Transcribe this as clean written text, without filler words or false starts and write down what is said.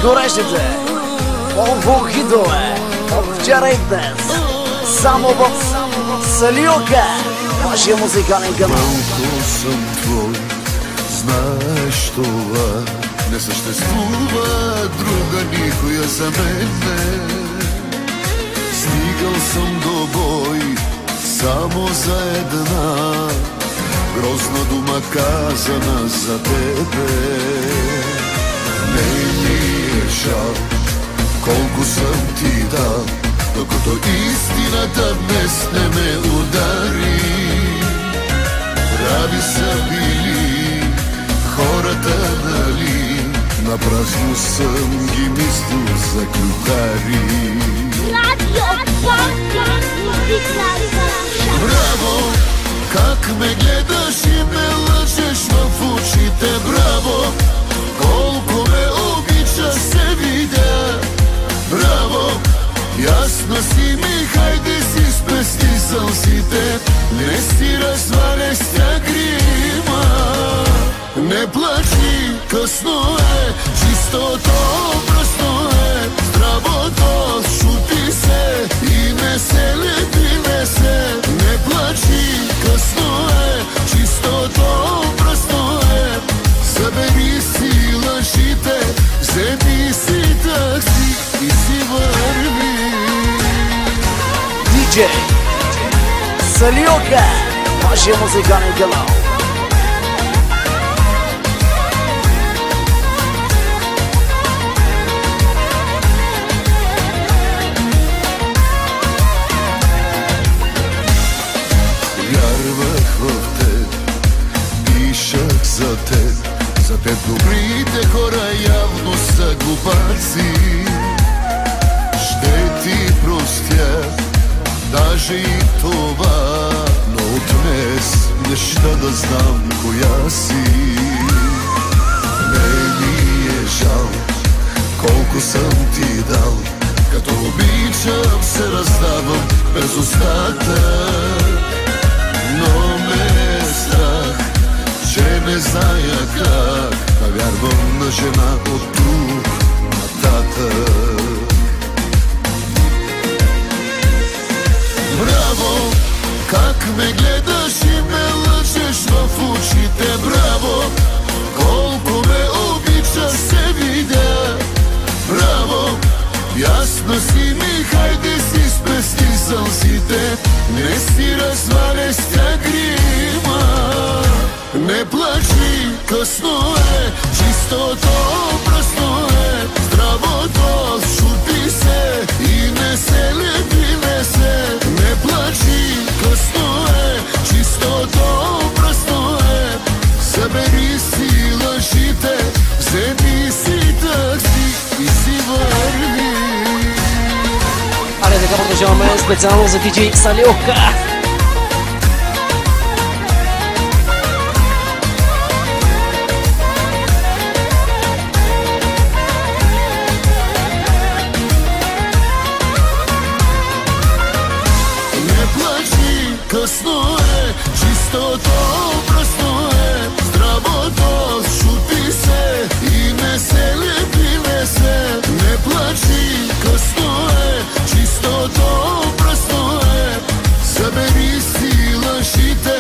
най-горещите хитове от вчера и днес. Само в Салиока, вашия музикален канал. Колко съм твой, знаеш това. Не съществува друга никоя за мене. Стигал съм до бой само за една грозна дума казана за тебе. Не ми е жал колко съм ти дал, докато истината днес не ме удари. Прави са били хората, нали? Напразно съм ги мислил за клюкари. Браво, как ме гледаш и ме лъжеш в очите. Браво, колко ме обичаш се видя. Браво, ясно си ми, хайде си спести сълзите. Не си разваляш с тя грима. Не плачи, късно е, чистото пръсно е. Здравото шути се и не се лепи, не се. Не плачи, късно е, чистото пръсно е. Събери си лъжите, вземи си такси и си върви. Диджей Салиока, вашия музикален канал. Вярвах в теб, пишах за теб. За теб добрите хора явно са глупаци. Ще ти простя даже и това, но от днес не ще да знам коя си. Не ми е жал колко съм ти дал, като обичам се раздавам без остатък. Но ме е страх, че не зная как да вярвам на жена от тук нататък. Браво, как ме гледаш и ме лъжеш в очите. Браво, колко ме обичаш се видя. Браво, ясно си ми, хайде си спести сълзите. Не си разваляш с тя грима. Не плачи, късно е, чистото пръсно е. Здравото шути се и не се лепи, не се. Не плачи, късно е, чистото пръсно е. Събери си лъжите, вземи си такси и си върви. Аре, така продължаваме специално за диджей Салиока. Късно е, чистото пръсно е. Здравото шути се и не се лепи, не се. Не плачи, късно е, чистото пръсно е. Събери си лъжите,